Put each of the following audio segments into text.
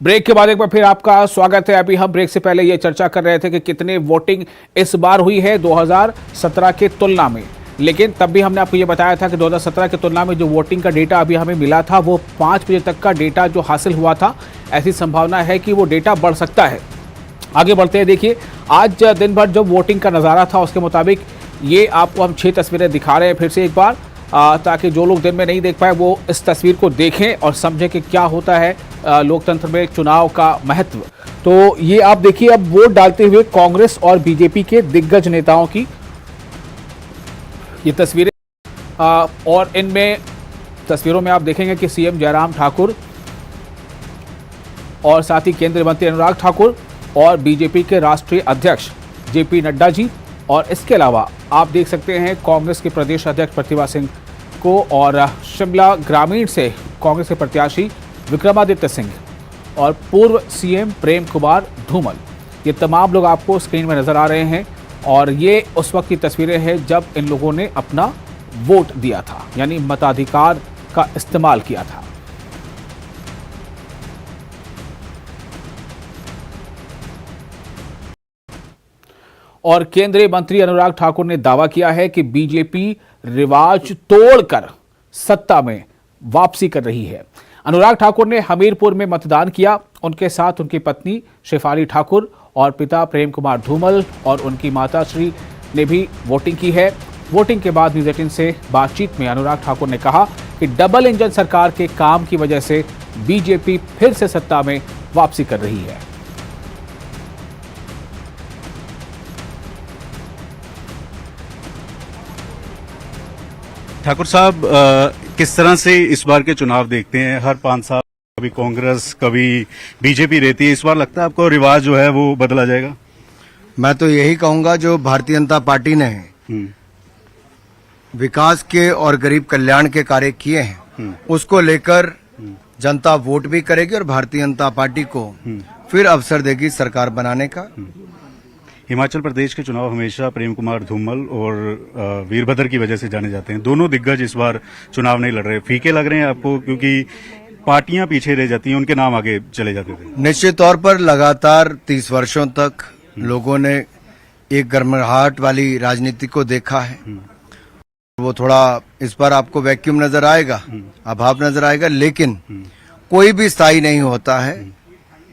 Break के बाद एक बार फिर आपका स्वागत है। अभी हम ब्रेक से पहले ये चर्चा कर रहे थे कि कितने वोटिंग इस बार हुई है 2017 के तुलना में, लेकिन तब भी हमने आपको ये बताया था कि 2017 की तुलना में जो वोटिंग का डेटा अभी हमें मिला था वो 5 बजे तक का डेटा जो हासिल हुआ था। ऐसी संभावना है कि वो डेटा बढ़ सकता है। आगे बढ़ते हैं। देखिए, आज दिन भर जो वोटिंग का नज़ारा था उसके मुताबिक ये आपको हम 6 तस्वीरें दिखा रहे हैं फिर से एक बार, ताकि जो लोग दिन में नहीं देख पाए वो इस तस्वीर को देखें और समझें कि क्या होता है लोकतंत्र में चुनाव का महत्व। तो ये आप देखिए, अब वोट डालते हुए कांग्रेस और बीजेपी के दिग्गज नेताओं की ये तस्वीरें, और इनमें तस्वीरों में आप देखेंगे कि सीएम जयराम ठाकुर और साथ ही केंद्रीय मंत्री अनुराग ठाकुर और बीजेपी के राष्ट्रीय अध्यक्ष जेपी नड्डा जी, और इसके अलावा आप देख सकते हैं कांग्रेस के प्रदेश अध्यक्ष प्रतिभा सिंह को, और शिमला ग्रामीण से कांग्रेस के प्रत्याशी विक्रमादित्य सिंह और पूर्व सीएम प्रेम कुमार धूमल। ये तमाम लोग आपको स्क्रीन में नजर आ रहे हैं और ये उस वक्त की तस्वीरें हैं जब इन लोगों ने अपना वोट दिया था, यानी मताधिकार का इस्तेमाल किया था। और केंद्रीय मंत्री अनुराग ठाकुर ने दावा किया है कि बीजेपी रिवाज तोड़कर सत्ता में वापसी कर रही है। अनुराग ठाकुर ने हमीरपुर में मतदान किया। उनके साथ उनकी पत्नी शेफाली ठाकुर और पिता प्रेम कुमार धूमल और उनकी माताश्री ने भी वोटिंग की है। वोटिंग के बाद न्यूज 18 से बातचीत में अनुराग ठाकुर ने कहा कि डबल इंजन सरकार के काम की वजह से बीजेपी फिर से सत्ता में वापसी कर रही है। ठाकुर साहब, किस तरह से इस बार के चुनाव देखते हैं? हर 5 साल कभी कांग्रेस कभी बीजेपी रहती है, इस बार लगता है आपको रिवाज जो है वो बदला जाएगा? मैं तो यही कहूंगा, जो भारतीय जनता पार्टी ने विकास के और गरीब कल्याण के कार्य किए हैं उसको लेकर जनता वोट भी करेगी और भारतीय जनता पार्टी को फिर अवसर देगी सरकार बनाने का। हिमाचल प्रदेश के चुनाव हमेशा प्रेम कुमार धूमल और वीरभद्र की वजह से जाने जाते हैं। दोनों दिग्गज इस बार चुनाव नहीं लड़ रहे। फीके लग रहे हैं आपको, क्योंकि पार्टियां पीछे रह जाती हैं, उनके नाम आगे चले जाते थे? निश्चित तौर पर लगातार 30 वर्षों तक लोगों ने एक गर्माहट वाली राजनीति को देखा है। वो थोड़ा इस बार आपको वैक्यूम नजर आएगा, अभाव नजर आएगा, लेकिन कोई भी स्थायी नहीं होता है।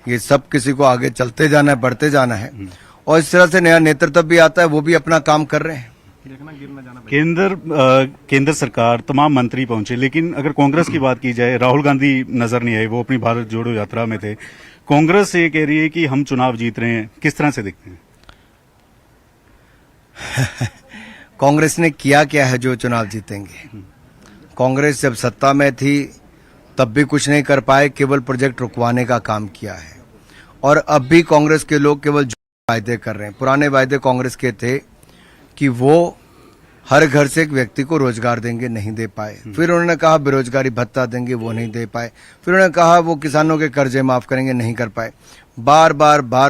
ये सब किसी को आगे चलते जाना है, बढ़ते जाना है, और इस तरह से नया नेतृत्व भी आता है, वो भी अपना काम कर रहे हैं। केंद्र सरकार, तमाम मंत्री पहुंचे, लेकिन अगर कांग्रेस की बात की जाए, राहुल गांधी नजर नहीं आए। वो अपनी भारत जोड़ो यात्रा में थे। कांग्रेस ये कह रही है कि हम चुनाव जीत रहे हैं। किस तरह से देखते हैं? कांग्रेस ने किया क्या है जो चुनाव जीतेंगे? कांग्रेस जब सत्ता में थी तब भी कुछ नहीं कर पाए, केवल प्रोजेक्ट रुकवाने का काम किया है। और अब भी कांग्रेस के लोग केवल वायदे कर रहे हैं। पुराने वायदे कांग्रेस के थे कि वो हर घर से एक व्यक्ति को रोजगार देंगे, नहीं दे पाए। फिर उन्होंने कहा बेरोजगारी भत्ता देंगे, वो नहीं दे पाए। फिर उन्होंने कहा वो किसानों के कर्जे माफ करेंगे, नहीं कर पाए। बार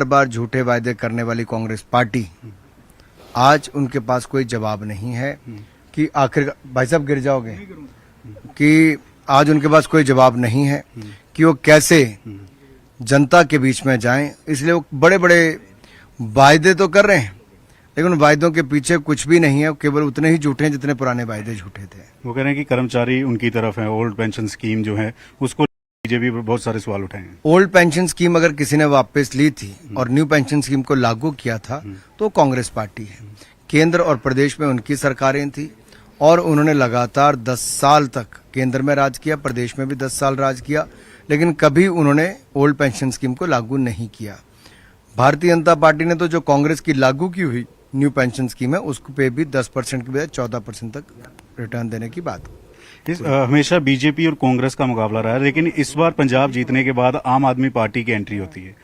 बार झूठे वायदे करने वाली कांग्रेस पार्टी, आज उनके पास कोई जवाब नहीं है कि आखिर, भाई साहब गिर जाओगे, कि आज उनके पास कोई जवाब नहीं है कि वो कैसे जनता के बीच में जाएं। इसलिए वो बड़े बड़े वायदे तो कर रहे हैं, लेकिन वायदों के पीछे कुछ भी नहीं है। केवल उतने ही झूठे हैं जितने पुराने वायदे झूठे थे। वो कह रहे हैं कि कर्मचारी उनकी तरफ है। ओल्ड पेंशन स्कीम जो है उसको बीजेपी पर बहुत सारे सवाल उठाए हैं। ओल्ड पेंशन स्कीम अगर किसी ने वापस ली थी और न्यू पेंशन स्कीम को लागू किया था तो कांग्रेस पार्टी है। केंद्र और प्रदेश में उनकी सरकारें थी और उन्होंने लगातार 10 साल तक केंद्र में राज किया, प्रदेश में भी 10 साल राज किया, लेकिन कभी उन्होंने ओल्ड पेंशन स्कीम को लागू नहीं किया। भारतीय जनता पार्टी ने तो जो कांग्रेस की लागू की हुई न्यू पेंशन स्कीम है उसको पे भी 10% की बजाय 14% तक रिटर्न देने की बात। हमेशा बीजेपी और कांग्रेस का मुकाबला रहा है, लेकिन इस बार पंजाब जीतने के बाद आम आदमी पार्टी की एंट्री होती है।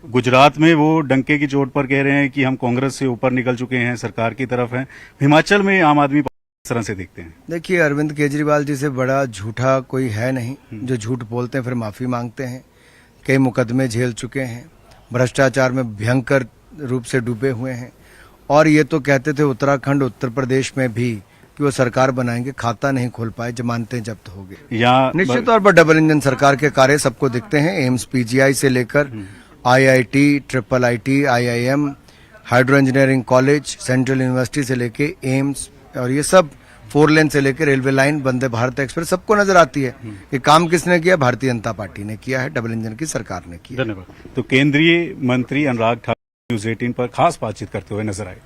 गुजरात में वो डंके की चोट पर कह रहे हैं कि हम कांग्रेस से ऊपर निकल चुके हैं, सरकार की तरफ हैं। हिमाचल में आम आदमी पार्टी किस तरह से देखते हैं? देखिए, अरविंद केजरीवाल जी से बड़ा झूठा कोई है नहीं, जो झूठ बोलते हैं फिर माफी मांगते हैं। कई मुकदमे झेल चुके हैं, भ्रष्टाचार में भयंकर रूप से डूबे हुए हैं, और ये तो कहते थे उत्तराखंड उत्तर प्रदेश में भी कि वो सरकार बनाएंगे, खाता नहीं खोल पाए, जमानतें जब्त हो गई। यहाँ निश्चित तौर पर डबल इंजन सरकार के कार्य सबको दिखते हैं। एम्स पीजीआई से लेकर IIT, triple IT, IIM, hydro engineering college, central university से लेके एम्स, और ये सब 4 लेन से लेकर railway line, Vande Bharat express, सबको नजर आती है कि काम किसने किया, भारतीय जनता पार्टी ने किया है, डबल इंजन की सरकार ने किया। धन्यवाद। तो केंद्रीय मंत्री अनुराग ठाकुर न्यूज 18 पर खास बातचीत करते हुए नजर आए।